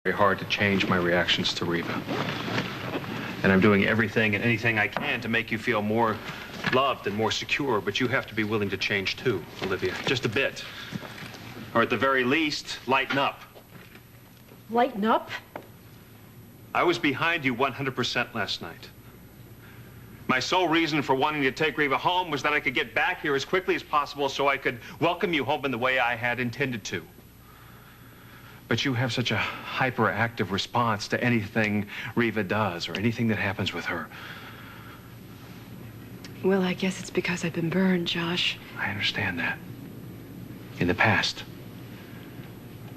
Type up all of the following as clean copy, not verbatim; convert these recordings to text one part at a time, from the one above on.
very hard to change my reactions to Reva. And I'm doing everything and anything I can to make you feel more loved and more secure, but you have to be willing to change too, Olivia, just a bit. Or at the very least, lighten up. Lighten up? I was behind you 100% last night. My sole reason for wanting to take Reva home was that I could get back here as quickly as possible so I could welcome you home in the way I had intended to. But you have such a hyperactive response to anything Reva does or anything that happens with her. Well, I guess it's because I've been burned, Josh. I understand that. In the past.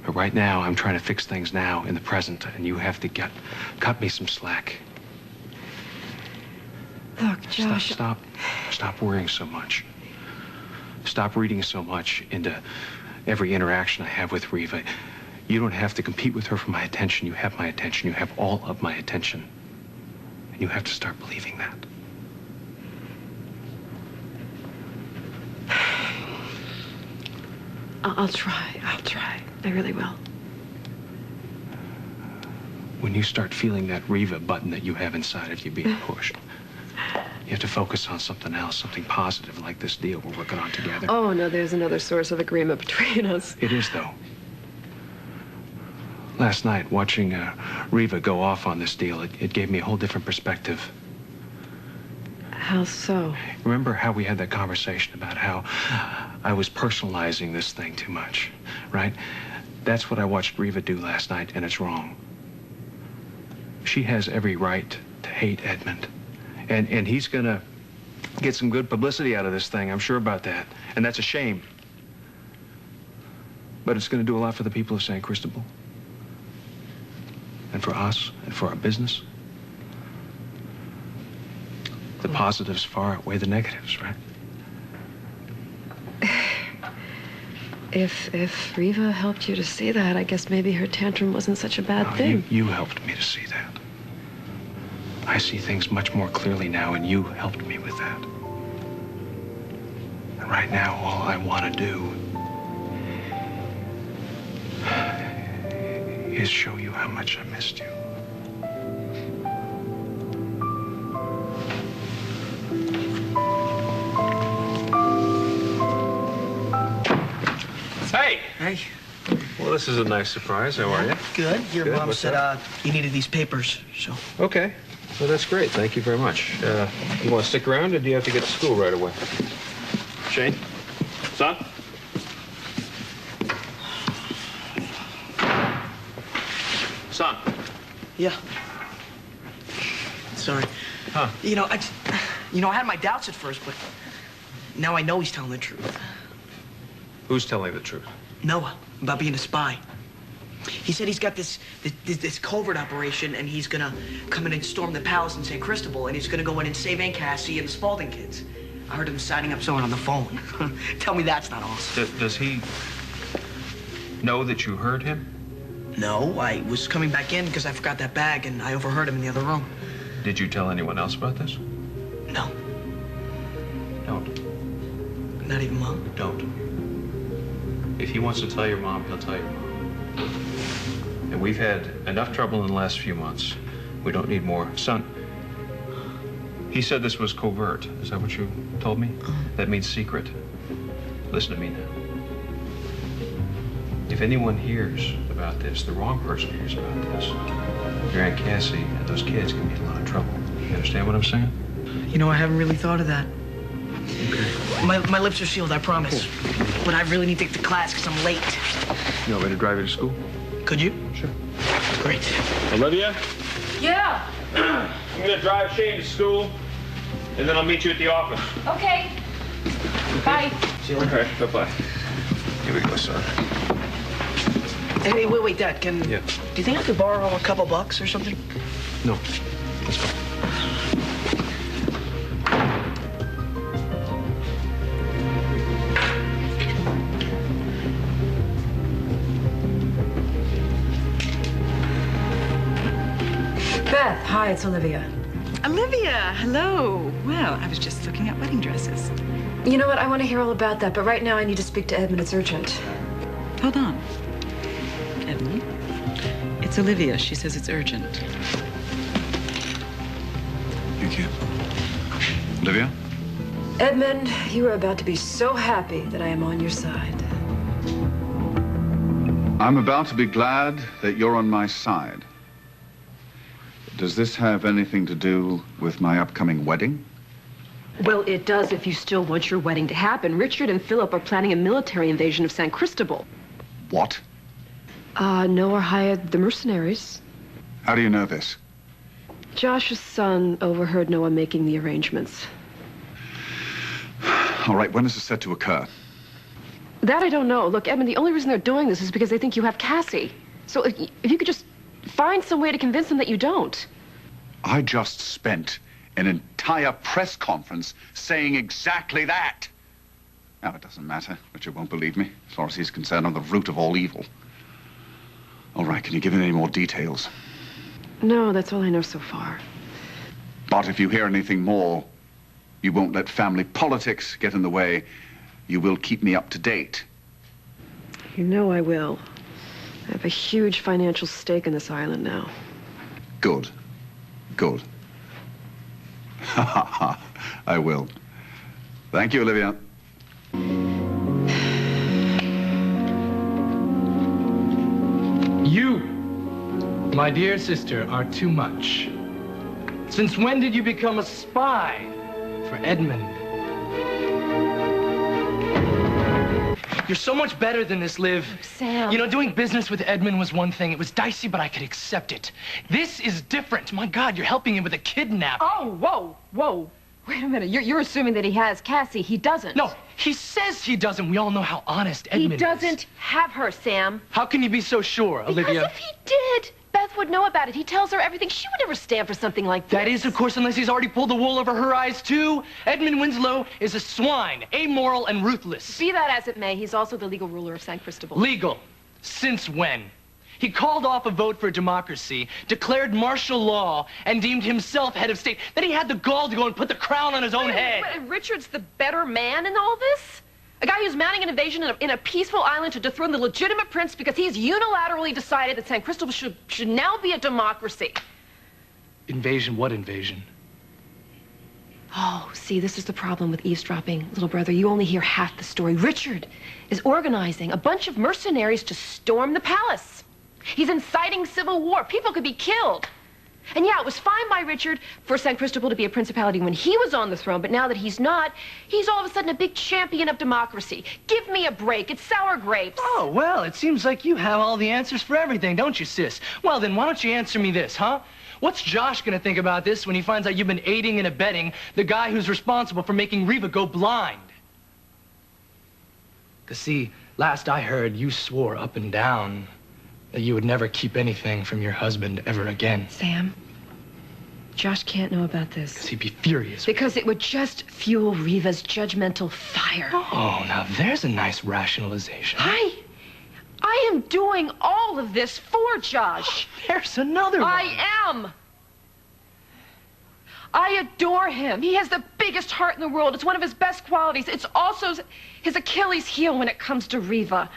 But right now, I'm trying to fix things now in the present, and you have to cut me some slack. Look, Josh... Stop worrying so much. Stop reading so much into every interaction I have with Reva. You don't have to compete with her for my attention. You have my attention. You have all of my attention. And you have to start believing that. I'll try. I'll try. I really will. When you start feeling that Reva button that you have inside of you being pushed, you have to focus on something else, something positive like this deal we're working on together. Oh, no, there's another source of agreement between us. It is, though. Last night, watching Reva go off on this deal, it gave me a whole different perspective. How so? Remember how we had that conversation about how I was personalizing this thing too much, right? That's what I watched Reva do last night, and it's wrong. She has every right to hate Edmund. And he's gonna get some good publicity out of this thing, I'm sure about that. And that's a shame. But it's gonna do a lot for the people of St. Cristobal. And for us, and for our business. The positives far outweigh the negatives, right? If Reva helped you to see that, I guess maybe her tantrum wasn't such a bad thing. You helped me to see that. I see things much more clearly now, and you helped me with that. And right now, all I want to do is show you how much I missed you. Hey! Hey. Well, this is a nice surprise. How are you? Good. Your Good. mom What's said up? you needed these papers, so. Okay. Well, that's great. Thank you very much. You want to stick around, or do you have to get to school right away? Shane? Son? Son? Yeah. Sorry. Huh? I had my doubts at first, but now I know he's telling the truth. Who's telling the truth? Noah, about being a spy. He said he's got this covert operation, and he's gonna come in and storm the palace in St. Cristobal, and he's gonna go in and save Aunt Cassie and the Spaulding kids. I heard him signing up someone on the phone. Tell me that's not awesome. Does he know that you heard him? No, I was coming back in because I forgot that bag, and I overheard him in the other room. Did you tell anyone else about this? No, Don't. not even Mom. Don't. If he wants to tell your mom, he'll tell your mom. And we've had enough trouble in the last few months. We don't need more. Son, he said this was covert. Is that what you told me? That means secret. Listen to me now. If anyone hears about this, the wrong person hears about this, your Aunt Cassie and those kids can be in a lot of trouble. You understand what I'm saying? You know, I haven't really thought of that. Okay. My lips are sealed, I promise. Cool. But I really need to get to class because I'm late. You want me to drive you to school? Could you? Sure. Great. Olivia? Yeah. I'm gonna drive Shane to school, and then I'll meet you at the office. Okay. Bye. See you later. All right, bye-bye. Here we go, son. Hey, wait, Dad, Yeah. do you think I could borrow a couple bucks or something? No, that's fine. Beth, hi, it's Olivia. Olivia, hello. Well, I was just looking at wedding dresses. You know what? I want to hear all about that, but right now I need to speak to Edmund. It's urgent. Hold on. Edmund, It's Olivia. She says it's urgent. Thank you. Olivia? Edmund, you are about to be so happy that I am on your side. I'm about to be glad that you're on my side. Does this have anything to do with my upcoming wedding? Well, it does if you still want your wedding to happen. Richard and Philip are planning a military invasion of San Cristobal. What? Noah hired the mercenaries. How do you know this? Josh's son overheard Noah making the arrangements. All right, when is this set to occur? That I don't know. Look, Edmund, the only reason they're doing this is because they think you have Cassie. So if you could just find some way to convince them that you don't. I just spent an entire press conference saying exactly that. Now, it doesn't matter. Richard won't believe me. As far as he's concerned, I'm the root of all evil. All right, can you give me any more details? No, that's all I know so far. But if you hear anything more, you won't let family politics get in the way. You will keep me up to date. You know I will. I have a huge financial stake in this island now. Good. Good. Ha ha ha. I will. Thank you, Olivia. You, my dear sister, are too much. Since when did you become a spy for Edmund? You're so much better than this, Liv. Sam. You know, doing business with Edmund was one thing. It was dicey, but I could accept it. This is different. My God, you're helping him with a kidnap. Oh, whoa, whoa. Wait a minute. You're assuming that he has Cassie. He doesn't. No, he says he doesn't. We all know how honest Edmund is. He doesn't have her, Sam. How can you be so sure, Olivia? Because if he did, Beth would know about it. He tells her everything. She would never stand for something like this. That is, of course, unless he's already pulled the wool over her eyes, too. Edmund Winslow is a swine, amoral and ruthless. Be that as it may, he's also the legal ruler of San Cristobal. Legal? Since when? He called off a vote for democracy, declared martial law, and deemed himself head of state. Then he had the gall to go and put the crown on his own head. Wait, Richard's the better man in all this? A guy who's mounting an invasion in a peaceful island to dethrone the legitimate prince because he's unilaterally decided that San Cristobal should now be a democracy. Invasion? What invasion? Oh, see, this is the problem with eavesdropping, little brother. You only hear half the story. Richard is organizing a bunch of mercenaries to storm the palace. He's inciting civil war. People could be killed. And yeah, it was fine by Richard for San Cristobal to be a principality when he was on the throne, but now that he's not, he's all of a sudden a big champion of democracy. Give me a break. It's sour grapes. Oh, well, it seems like you have all the answers for everything, don't you, sis? Well, then why don't you answer me this, huh? What's Josh gonna think about this when he finds out you've been aiding and abetting the guy who's responsible for making Reva go blind? 'Cause see, last I heard, you swore up and down that you would never keep anything from your husband ever again. Sam, Josh can't know about this. 'Cause he'd be furious. Because it would just fuel Reva's judgmental fire. Oh, now there's a nice rationalization. I am doing all of this for Josh. There's another one. I am. I adore him. He has the biggest heart in the world. It's one of his best qualities. It's also his Achilles heel when it comes to Reva.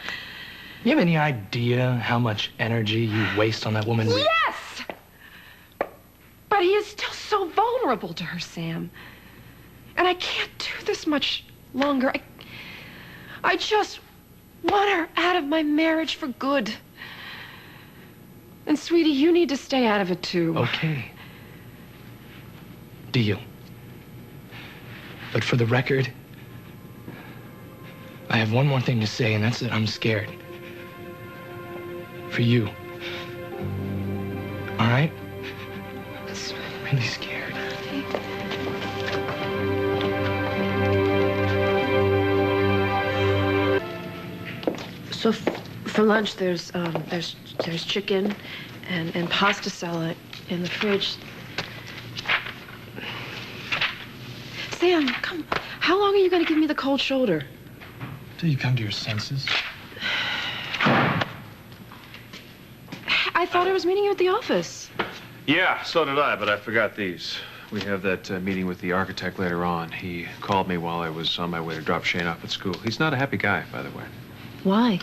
You have any idea how much energy you waste on that woman? Yes! But he is still so vulnerable to her, Sam. And I can't do this much longer. I just want her out of my marriage for good. And, sweetie, you need to stay out of it, too. Okay. Deal. But for the record, I have one more thing to say, and that's that I'm scared. For you. All right? I'm really scared. So for lunch, there's chicken and pasta salad in the fridge. Sam, come. How long are you going to give me the cold shoulder? Till you come to your senses. I thought I was meeting you at the office. Yeah, so did I, but I forgot these. We have that meeting with the architect later on. He called me while I was on my way to drop Shane off at school. He's not a happy guy, by the way. Why?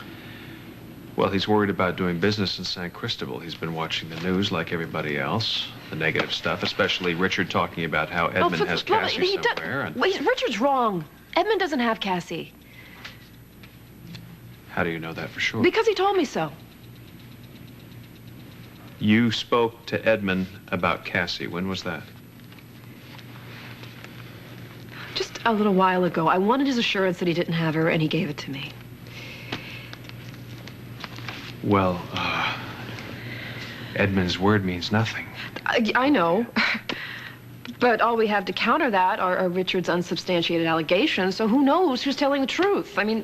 Well, he's worried about doing business in San Cristobal. He's been watching the news like everybody else. The negative stuff, especially Richard talking about how Edmund has Cassie somewhere. And Wait, Richard's wrong. Edmund doesn't have Cassie. how do you know that for sure? Because he told me so. You spoke to Edmund about Cassie. When was that? Just a little while ago. I wanted his assurance that he didn't have her, and he gave it to me. Well, Edmund's word means nothing. I know. But all we have to counter that are Richard's unsubstantiated allegations, so who knows who's telling the truth? I mean,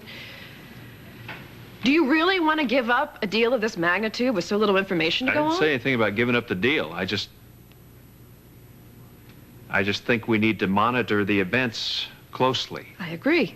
do you really want to give up a deal of this magnitude with so little information to I go didn't on? say anything about giving up the deal. I just think we need to monitor the events closely. I agree.